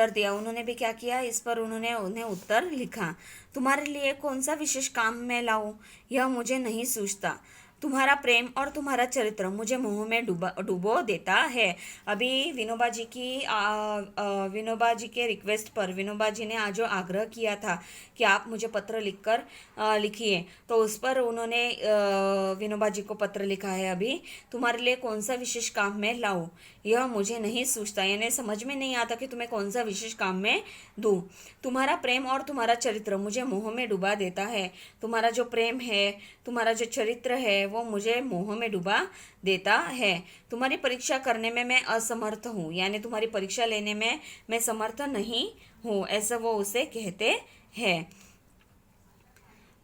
दिया। उन्होंने भी क्या किया, इस पर उन्हें उत्तर लिखा। तुम्हारे लिए कौन सा विशेष काम मैं लाऊं, यह मुझे नहीं सूझता। तुम्हारा प्रेम और तुम्हारा चरित्र मुझे मोह में डुबो देता है। अभी विनोबा जी के रिक्वेस्ट पर विनोबा जी ने आज जो आग्रह किया था कि आप मुझे पत्र लिखिए, तो उस पर उन्होंने विनोबा जी को पत्र लिखा है। अभी तुम्हारे लिए कौन सा विशेष काम मैं लाऊं, यह मुझे नहीं सूझता, यानी समझ में नहीं आता कि तुम्हें कौन सा विशेष काम मैं दूं। तुम्हारा प्रेम और तुम्हारा चरित्र मुझे मोह में डुबा देता है। तुम्हारा जो प्रेम है, तुम्हारा जो चरित्र है, वो मुझे मोह में डुबा देता है। तुम्हारी परीक्षा करने में मैं असमर्थ हूँ, यानी तुम्हारी परीक्षा लेने में मैं समर्थ नहीं हूँ, ऐसा वो उसे कहते हैं।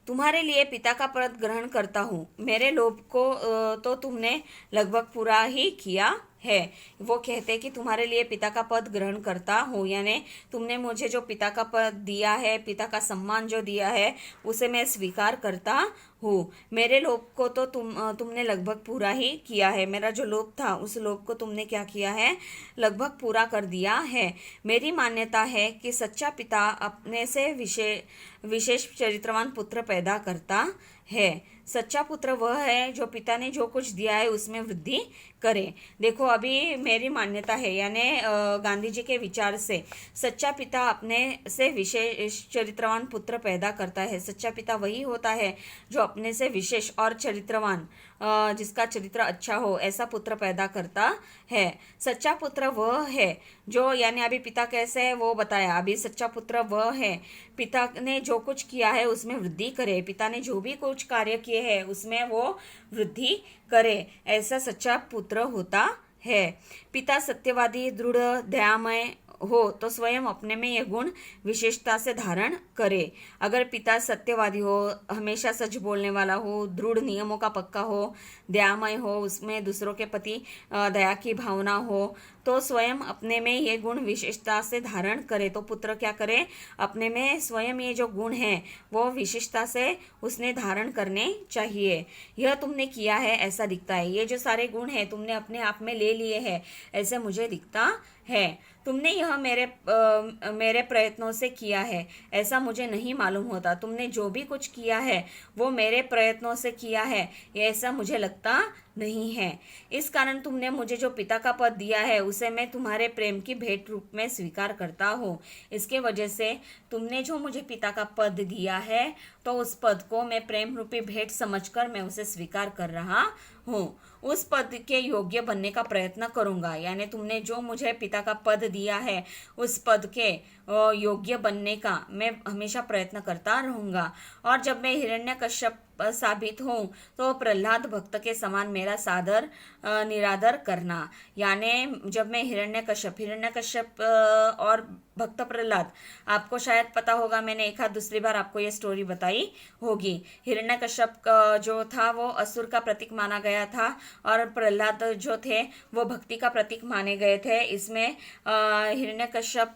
तुम्हारे लिए पिता का पद ग्रहण करता हूँ। मेरे लोभ को तो तुमने लगभग पूरा ही किया है। वो कहते हैं कि तुम्हारे लिए पिता का पद ग्रहण करता हूँ, यानी तुमने मुझे जो पिता का पद दिया है, पिता का सम्मान जो दिया है, उसे मैं स्वीकार करता हूँ। मेरे लोभ को तो तुमने लगभग पूरा ही किया है। मेरा जो लोभ था, उस लोभ को तुमने क्या किया है, लगभग पूरा कर दिया है। मेरी मान्यता है कि सच्चा पिता अपने से विशेष चरित्रवान पुत्र पैदा करता है। सच्चा पुत्र वह है जो पिता ने जो कुछ दिया है उसमें वृद्धि करे। देखो अभी मेरी मान्यता है, यानी गांधी जी के विचार से सच्चा पिता अपने से विशेष चरित्रवान पुत्र पैदा करता है। सच्चा पिता वही होता है जो अपने से विशेष और चरित्रवान, जिसका चरित्र अच्छा हो, ऐसा पुत्र पैदा करता है। सच्चा पुत्र वह है जो, यानी अभी पिता कैसे है वो बताया। अभी सच्चा पुत्र वह है, पिता ने जो कुछ किया है उसमें वृद्धि करे, पिता ने जो भी कुछ कार्य किए हैं उसमें वो वृद्धि करे, ऐसा सच्चा पुत्र होता है। पिता सत्यवादी, दृढ़, दयामय हो तो स्वयं अपने में यह गुण विशेषता से धारण करे। अगर पिता सत्यवादी हो, हमेशा सच बोलने वाला हो, दृढ़ नियमों का पक्का हो, दयामय हो, उसमें दूसरों के प्रति दया की भावना हो, तो स्वयं अपने में ये गुण विशेषता से धारण करे। तो पुत्र क्या करे, अपने में स्वयं ये जो गुण है वो विशेषता से उसने धारण करने चाहिए। यह तुमने किया है ऐसा दिखता है। ये जो सारे गुण हैं तुमने अपने आप में ले लिए हैं ऐसे मुझे दिखता है। तुमने यह मेरे प्रयत्नों से किया है ऐसा मुझे नहीं मालूम होता। तुमने जो भी कुछ किया है वो मेरे प्रयत्नों से किया है ये ऐसा मुझे लगता नहीं है। इस कारण तुमने मुझे जो पिता का पद दिया है उसे मैं तुम्हारे प्रेम की भेंट रूप में स्वीकार करता हूँ। इसके वजह से तुमने जो मुझे पिता का पद दिया है तो उस पद को मैं प्रेम रूपी भेंट समझकर मैं उसे स्वीकार कर रहा हूँ। उस पद के योग्य बनने का प्रयत्न करूंगा, यानी तुमने जो मुझे पिता का पद दिया है उस पद के योग्य बनने का मैं हमेशा प्रयत्न करता रहूंगा। और जब मैं हिरण्यकश्यप साबित हूँ तो प्रहलाद भक्त के समान मेरा सादर निरादर करना। यानी जब मैं हिरण्यकश्यप और भक्त प्रहलाद, आपको शायद पता होगा, मैंने एक आध दूसरी बार आपको ये स्टोरी बताई होगी। हिरण्यकश्यप जो था वो असुर का प्रतीक माना गया था और प्रहलाद जो थे वो भक्ति का प्रतीक माने गए थे। इसमें हिरण्यकश्यप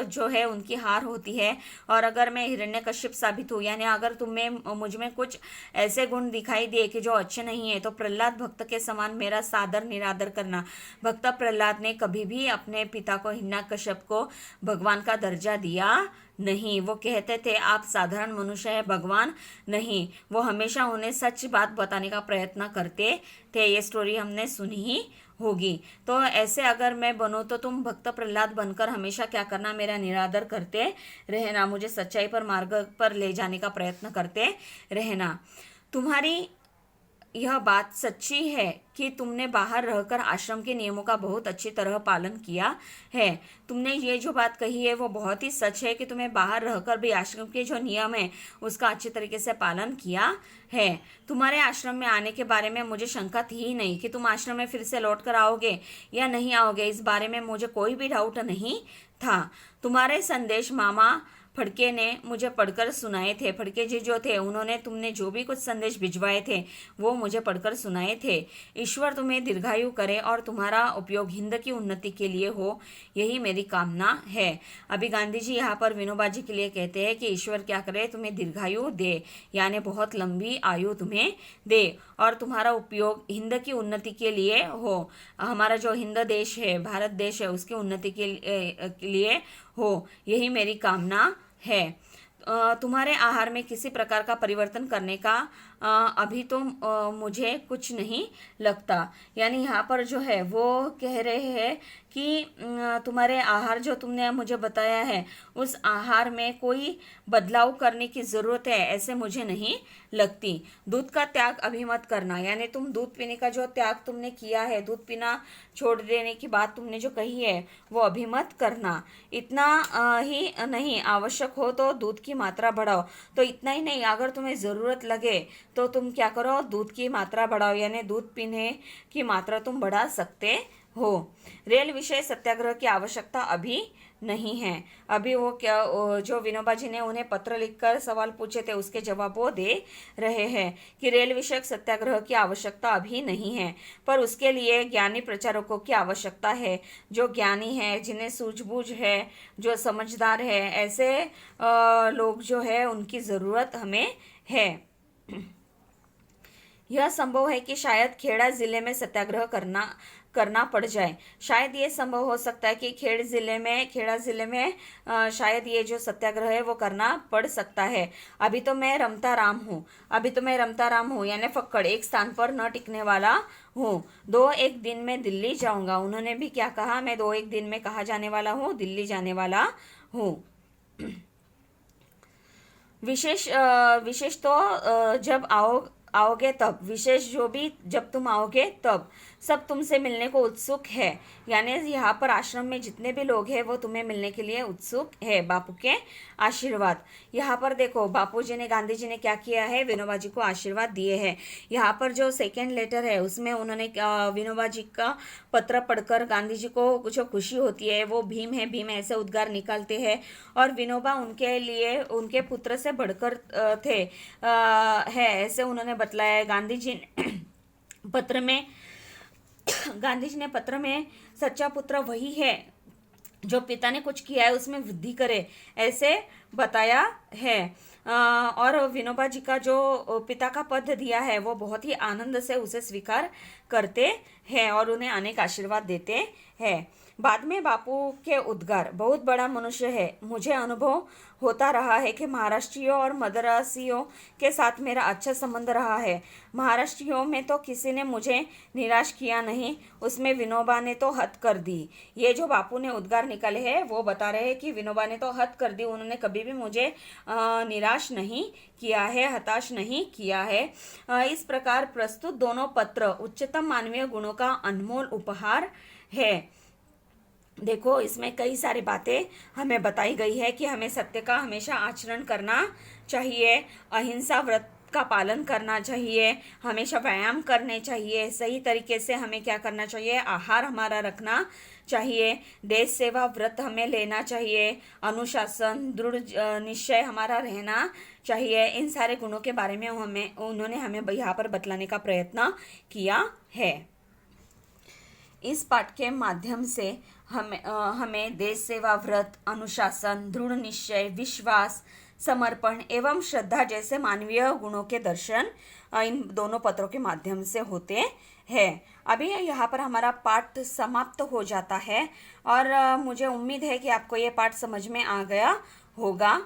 जो है उनकी हार होती है, और अगर मैं हिरण्यकश्यप साबित हूँ, यानी अगर तुम्हें मुझ में कुछ ऐसे गुण दिखाई दिए कि जो अच्छे नहीं है, तो प्रहलाद भक्त के समान मेरा सादर निरादर करना। भक्त प्रहलाद ने कभी भी अपने पिता को हिरण्यकश्यप को भगवान का दर्जा दिया नहीं। वो कहते थे आप साधारण मनुष्य है, भगवान नहीं। वो हमेशा उन्हें सच बात बताने का प्रयत्न करते थे। ये स्टोरी हमने सुनी ही होगी। तो ऐसे अगर मैं बनूं तो तुम भक्त प्रहलाद बनकर हमेशा क्या करना, मेरा निरादर करते रहना, मुझे सच्चाई पर मार्ग पर ले जाने का प्रयत्न करते रहना। तुम्हारी यह बात सच्ची है कि तुमने बाहर रहकर आश्रम के नियमों का बहुत अच्छी तरह पालन किया है। तुमने ये जो बात कही है वो बहुत ही सच है कि तुम्हें बाहर रहकर भी आश्रम के जो नियम है उसका अच्छी तरीके से पालन किया है। तुम्हारे आश्रम में आने के बारे में मुझे शंका थी ही नहीं कि तुम आश्रम में फिर से लौट कर आओगे या नहीं आओगे, इस बारे में मुझे कोई भी डाउट नहीं था। तुम्हारे संदेश मामा फड़के ने मुझे पढ़कर सुनाए थे। फड़के जी जो थे उन्होंने तुमने जो भी कुछ संदेश भिजवाए थे वो मुझे पढ़कर सुनाए थे। ईश्वर तुम्हें दीर्घायु करे और तुम्हारा उपयोग हिंद की उन्नति के लिए हो, यही मेरी कामना है। अभी गांधी जी यहाँ पर विनोबा जी के लिए कहते हैं कि ईश्वर क्या करे, तुम्हें दीर्घायु दे, यानी बहुत लंबी आयु तुम्हें दे और तुम्हारा उपयोग हिंद की उन्नति के लिए हो। हमारा जो हिंद देश है, भारत देश है, उसकी उन्नति के लिए हो, यही मेरी कामना है। तुम्हारे आहार में किसी प्रकार का परिवर्तन करने का अभी तो मुझे कुछ नहीं लगता। यानी यहाँ पर जो है वो कह रहे हैं कि तुम्हारे आहार जो तुमने मुझे बताया है उस आहार में कोई बदलाव करने की ज़रूरत है ऐसे मुझे नहीं लगती। दूध का त्याग अभी मत करना, यानी तुम दूध पीने का जो त्याग तुमने किया है, दूध पीना छोड़ देने की बात तुमने जो कही है वो अभी मत करना। इतना ही नहीं, आवश्यक हो तो दूध की मात्रा बढ़ाओ। तो इतना ही नहीं, अगर तुम्हें ज़रूरत लगे तो तुम क्या करो, दूध की मात्रा बढ़ाओ, यानी दूध पीने की मात्रा तुम बढ़ा सकते हो। रेल विषय सत्याग्रह की आवश्यकता अभी नहीं है। अभी वो क्या, जो विनोबा जी ने उन्हें पत्र लिखकर सवाल पूछे थे उसके जवाब वो दे रहे हैं कि रेल विषयक सत्याग्रह की आवश्यकता अभी नहीं है, पर उसके लिए ज्ञानी प्रचारकों की आवश्यकता है, जो ज्ञानी है, जिन्हें सूझबूझ है, जो समझदार है, ऐसे लोग जो है उनकी ज़रूरत हमें है। यह संभव है कि शायद खेड़ा जिले में सत्याग्रह करना पड़ जाए। शायद ये संभव हो सकता है कि खेड़ा जिले में शायद ये जो सत्याग्रह है वो करना पड़ सकता है। अभी तो मैं रमता राम हूँ, यानी फक्कड़, एक स्थान पर न टिकने वाला हूँ। 2-1 दिन में दिल्ली जाऊंगा। उन्होंने भी क्या कहा, मैं 2-1 दिन में कहाँ जाने वाला हूँ, दिल्ली जाने वाला हूँ। विशेष तो जब आओगे तब, विशेष जो भी जब तुम आओगे तब, सब तुमसे मिलने को उत्सुक है। यानी यहाँ पर आश्रम में जितने भी लोग हैं वो तुम्हें मिलने के लिए उत्सुक है। बापू के आशीर्वाद, यहाँ पर देखो बापू जी ने, गांधी जी ने क्या किया है, विनोबा जी को आशीर्वाद दिए हैं। यहाँ पर जो सेकेंड लेटर है उसमें उन्होंने विनोबा जी का पत्र पढ़कर गांधी जी को जो खुशी होती है वो भीम है, भीम ऐसे उद्गार निकालते हैं और विनोबा उनके लिए उनके पुत्र से बढ़कर थे है, ऐसे उन्होंने बतलाया। गांधी जी ने पत्र में सच्चा पुत्र वही है जो पिता ने कुछ किया है उसमें वृद्धि करे, ऐसे बताया है। और विनोबा जी का जो पिता का पद दिया है वो बहुत ही आनंद से उसे स्वीकार करते हैं और उन्हें अनेक आशीर्वाद देते हैं। बाद में बापू के उद्गार, बहुत बड़ा मनुष्य है। मुझे अनुभव होता रहा है कि महाराष्ट्रियों और मद्रासियों के साथ मेरा अच्छा संबंध रहा है। महाराष्ट्रियों में तो किसी ने मुझे निराश किया नहीं, उसमें विनोबा ने तो हद कर दी। ये जो बापू ने उद्गार निकाले हैं वो बता रहे हैं कि विनोबा ने तो हद कर दी, उन्होंने कभी भी मुझे निराश नहीं किया है, हताश नहीं किया है। इस प्रकार प्रस्तुत दोनों पत्र उच्चतम मानवीय गुणों का अनमोल उपहार है। देखो इसमें कई सारी बातें हमें बताई गई है कि हमें सत्य का हमेशा आचरण करना चाहिए, अहिंसा व्रत का पालन करना चाहिए, हमेशा व्यायाम करने चाहिए, सही तरीके से हमें क्या करना चाहिए, आहार हमारा रखना चाहिए, देश सेवा व्रत हमें लेना चाहिए, अनुशासन दृढ़ निश्चय हमारा रहना चाहिए। इन सारे गुणों के बारे में उन्होंने हमें यहाँ पर बतलाने का प्रयत्न किया है। इस पाठ के माध्यम से हमें देश सेवा व्रत, अनुशासन, दृढ़ निश्चय, विश्वास, समर्पण एवं श्रद्धा जैसे मानवीय गुणों के दर्शन इन दोनों पत्रों के माध्यम से होते हैं। अभी यहाँ पर हमारा पाठ समाप्त हो जाता है और मुझे उम्मीद है कि आपको ये पाठ समझ में आ गया होगा।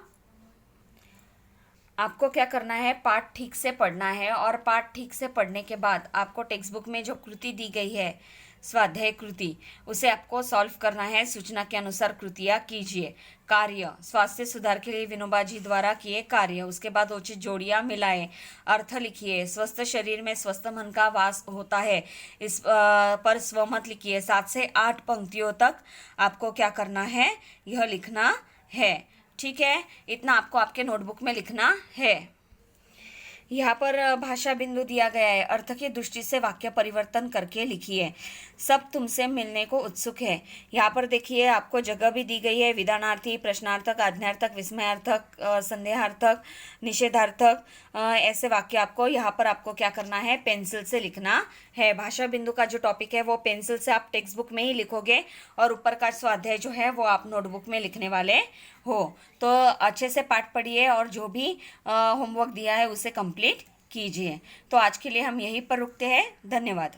आपको क्या करना है, पाठ ठीक से पढ़ना है और पाठ ठीक से पढ़ने के बाद आपको टेक्स्ट बुक में जो कृति दी गई है, स्वाध्याय कृति, उसे आपको सॉल्व करना है। सूचना के अनुसार कृतियाँ कीजिए। कार्य, स्वास्थ्य सुधार के लिए विनोबा जी द्वारा किए कार्य, उसके बाद उचित जोड़ियाँ मिलाएं, अर्थ लिखिए। स्वस्थ शरीर में स्वस्थ मन का वास होता है, इस पर स्वमत लिखिए। 7 से 8 पंक्तियों तक आपको क्या करना है, यह लिखना है। ठीक है, इतना आपको आपके नोटबुक में लिखना है। यहाँ पर भाषा बिंदु दिया गया है, अर्थ की दृष्टि से वाक्य परिवर्तन करके लिखिए। सब तुमसे मिलने को उत्सुक है। यहाँ पर देखिए आपको जगह भी दी गई है, विधानार्थी, प्रश्नार्थक, आज्ञार्थक, विस्मयार्थक, संदेहार्थक, निषेधार्थक, ऐसे वाक्य आपको यहाँ पर आपको क्या करना है, पेंसिल से लिखना है। भाषा बिंदु का जो टॉपिक है वो पेंसिल से आप टेक्स्ट बुक में ही लिखोगे और ऊपर का स्वाध्याय जो है वो आप नोटबुक में लिखने वाले हो। तो अच्छे से पाठ पढ़िए और जो भी होमवर्क दिया है उसे कंप्लीट कीजिए। तो आज के लिए हम यहीं पर रुकते हैं। धन्यवाद।